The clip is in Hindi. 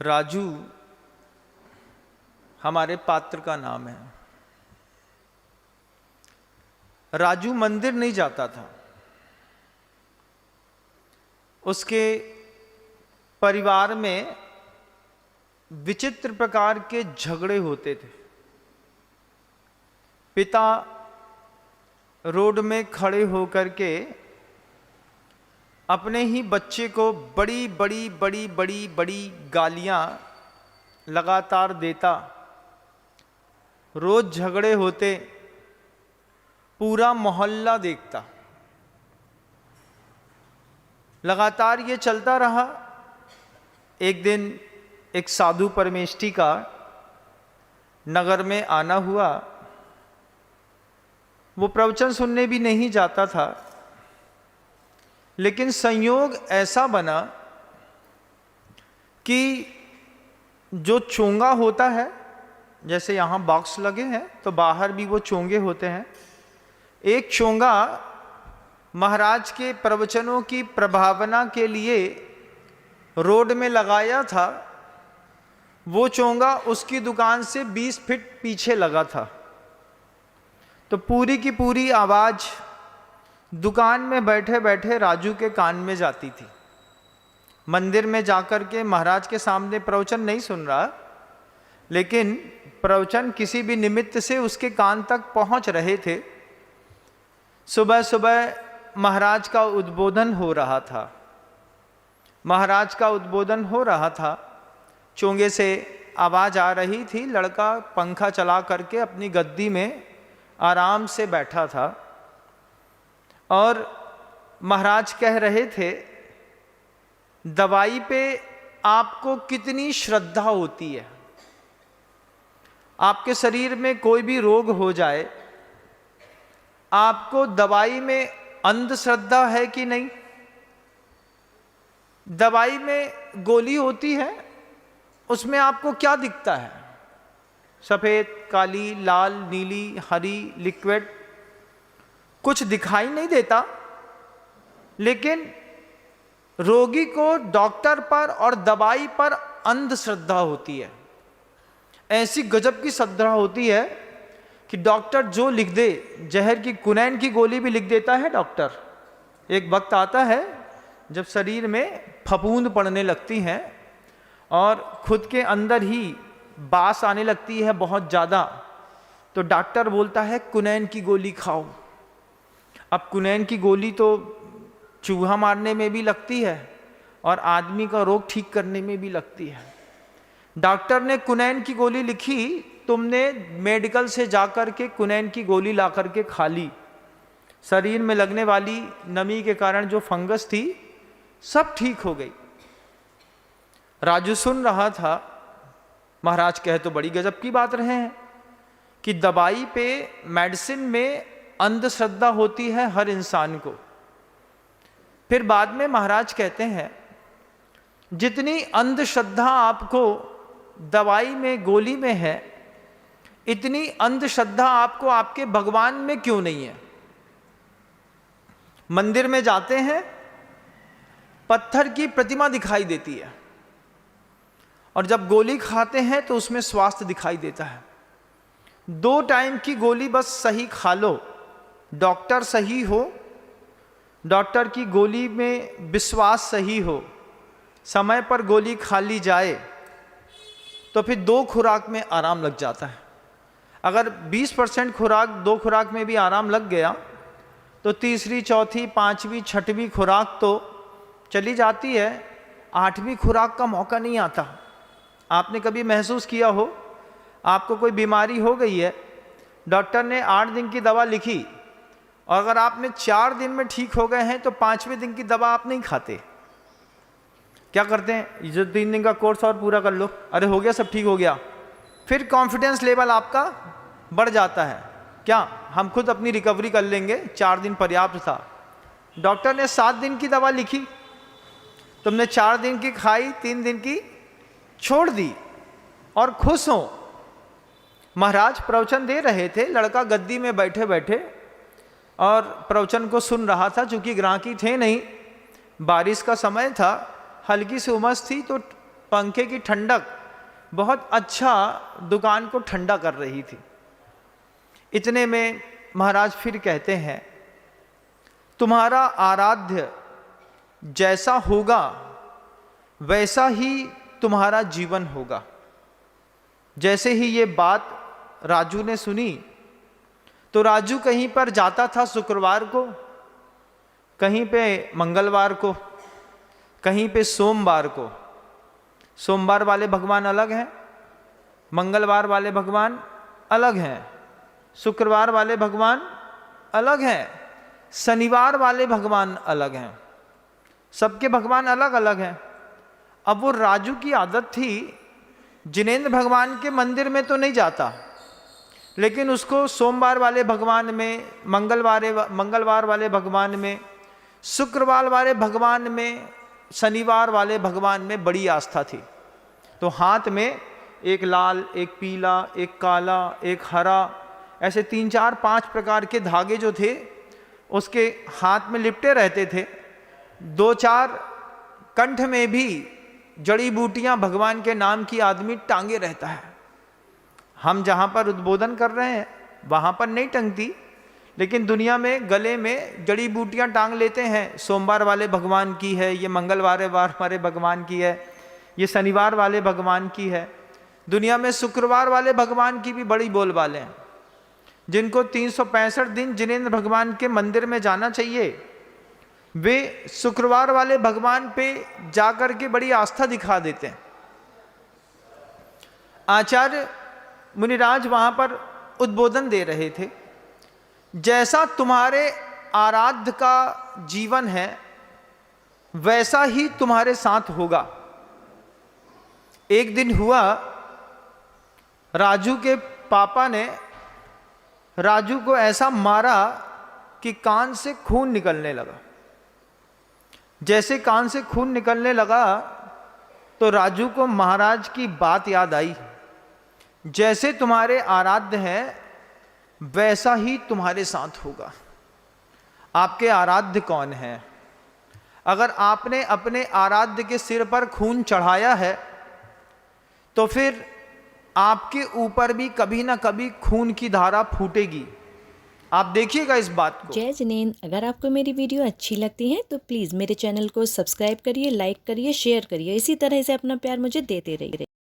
राजू हमारे पात्र का नाम है। राजू मंदिर नहीं जाता था। उसके परिवार में विचित्र प्रकार के झगड़े होते थे। पिता रोड में खड़े होकर के अपने ही बच्चे को बड़ी बड़ी बड़ी बड़ी बड़ी गालियां लगातार देता। रोज झगड़े होते, पूरा मोहल्ला देखता। लगातार ये चलता रहा। एक दिन एक साधु परमेष्ठी का नगर में आना हुआ। वो प्रवचन सुनने भी नहीं जाता था, लेकिन संयोग ऐसा बना कि जो चोंगा होता है, जैसे यहाँ बॉक्स लगे हैं तो बाहर भी वो चोंगे होते हैं। एक चोंगा महाराज के प्रवचनों की प्रभावना के लिए रोड में लगाया था। वो चोंगा उसकी दुकान से 20 फीट पीछे लगा था। तो पूरी की पूरी आवाज दुकान में बैठे बैठे राजू के कान में जाती थी। मंदिर में जाकर के महाराज के सामने प्रवचन नहीं सुन रहा, लेकिन प्रवचन किसी भी निमित्त से उसके कान तक पहुंच रहे थे। सुबह सुबह महाराज का उद्बोधन हो रहा था। महाराज का उद्बोधन हो रहा था। चोंगे से आवाज आ रही थी। लड़का पंखा चला करके अपनी गद्दी में आराम से बैठा था और महाराज कह रहे थे, दवाई पे आपको कितनी श्रद्धा होती है। आपके शरीर में कोई भी रोग हो जाए, आपको दवाई में अंधश्रद्धा है कि नहीं? दवाई में गोली होती है, उसमें आपको क्या दिखता है? सफेद, काली, लाल, नीली, हरी, लिक्विड, कुछ दिखाई नहीं देता। लेकिन रोगी को डॉक्टर पर और दवाई पर अंधश्रद्धा होती है। ऐसी गजब की श्रद्धा होती है कि डॉक्टर जो लिख दे, जहर की कुनैन की गोली भी लिख देता है डॉक्टर। एक वक्त आता है जब शरीर में फफूंद पड़ने लगती हैं और खुद के अंदर ही बास आने लगती है बहुत ज़्यादा, तो डॉक्टर बोलता है कुनैन की गोली खाओ। अब कुनैन की गोली तो चूहा मारने में भी लगती है और आदमी का रोग ठीक करने में भी लगती है। डॉक्टर ने कुनैन की गोली लिखी, तुमने मेडिकल से जाकर के कुनैन की गोली ला करके खा ली। शरीर में लगने वाली नमी के कारण जो फंगस थी सब ठीक हो गई। राजू सुन रहा था। महाराज कहे तो बड़ी गजब की बात रहे हैं कि दवाई पे, मेडिसिन में अंधश्रद्धा होती है हर इंसान को। फिर बाद में महाराज कहते हैं, जितनी अंधश्रद्धा आपको दवाई में, गोली में है, इतनी अंधश्रद्धा आपको आपके भगवान में क्यों नहीं है? मंदिर में जाते हैं, पत्थर की प्रतिमा दिखाई देती है, और जब गोली खाते हैं तो उसमें स्वास्थ्य दिखाई देता है। 2 टाइम की गोली बस सही खा लो, डॉक्टर सही हो, डॉक्टर की गोली में विश्वास सही हो, समय पर गोली खा ली जाए तो फिर 2 खुराक में आराम लग जाता है। अगर 20% खुराक 2 खुराक में भी आराम लग गया तो तीसरी, चौथी, 5वीं, 6वीं खुराक तो चली जाती है। 8वीं खुराक का मौका नहीं आता। आपने कभी महसूस किया हो, आपको कोई बीमारी हो गई है, डॉक्टर ने 8 दिन की दवा लिखी और अगर आपने 4 दिन में ठीक हो गए हैं तो 5वें दिन की दवा आप नहीं खाते। क्या करते हैं? जो 3 दिन का कोर्स और पूरा कर लो, अरे हो गया, सब ठीक हो गया। फिर कॉन्फिडेंस लेवल आपका बढ़ जाता है, क्या हम खुद अपनी रिकवरी कर लेंगे, 4 दिन पर्याप्त था। डॉक्टर ने 7 दिन की दवा लिखी, तुमने 4 दिन की खाई, 3 दिन की छोड़ दी और खुश हो। महाराज प्रवचन दे रहे थे, लड़का गद्दी में बैठे बैठे और प्रवचन को सुन रहा था। चूंकि ग्राहकी थे नहीं, बारिश का समय था, हल्की सी उमस थी, तो पंखे की ठंडक बहुत अच्छा दुकान को ठंडा कर रही थी। इतने में महाराज फिर कहते हैं, तुम्हारा आराध्य जैसा होगा वैसा ही तुम्हारा जीवन होगा। जैसे ही ये बात राजू ने सुनी तो राजू कहीं पर जाता था शुक्रवार को, कहीं पे मंगलवार को, कहीं पे सोमवार को। सोमवार वाले भगवान अलग हैं, मंगलवार वाले भगवान अलग हैं, शुक्रवार वाले भगवान अलग हैं, शनिवार वाले भगवान अलग हैं, सबके भगवान अलग अलग हैं। अब वो राजू की आदत थी, जिनेंद्र भगवान के मंदिर में तो नहीं जाता, लेकिन उसको सोमवार वाले भगवान में, मंगलवार वाले भगवान में, शुक्रवार वाले भगवान में, शनिवार वाले भगवान में बड़ी आस्था थी। तो हाथ में एक लाल, एक पीला, एक काला, एक हरा, ऐसे 3 4 5 प्रकार के धागे जो थे उसके हाथ में लिपटे रहते थे। 2 4 कंठ में भी जड़ी बूटियां भगवान के नाम की आदमी टांगे रहता है। हम जहाँ पर उद्बोधन कर रहे हैं वहाँ पर नहीं टंगती, लेकिन दुनिया में गले में जड़ी बूटियां टांग लेते हैं। सोमवार वाले भगवान की है, ये मंगलवार वाले भगवान की है, ये शनिवार वाले भगवान की है। दुनिया में शुक्रवार वाले भगवान की भी बड़ी बोलबाले हैं, जिनको 365 दिन जिनेंद्र भगवान के मंदिर में जाना चाहिए, वे शुक्रवार वाले भगवान पे जाकर के बड़ी आस्था दिखा देते हैं। आचार्य मुनिराज वहाँ पर उद्बोधन दे रहे थे, जैसा तुम्हारे आराध्य का जीवन है वैसा ही तुम्हारे साथ होगा। एक दिन हुआ, राजू के पापा ने राजू को ऐसा मारा कि कान से खून निकलने लगा। जैसे कान से खून निकलने लगा तो राजू को महाराज की बात याद आई, जैसे तुम्हारे आराध्य हैं वैसा ही तुम्हारे साथ होगा। आपके आराध्य कौन है? अगर आपने अपने आराध्य के सिर पर खून चढ़ाया है तो फिर आपके ऊपर भी कभी ना कभी खून की धारा फूटेगी। आप देखिएगा इस बात को। जय जिनेंद्र, अगर आपको मेरी वीडियो अच्छी लगती है तो प्लीज़ मेरे चैनल को सब्सक्राइब करिए, लाइक करिए, शेयर करिए। इसी तरह से अपना प्यार मुझे देते रहिए।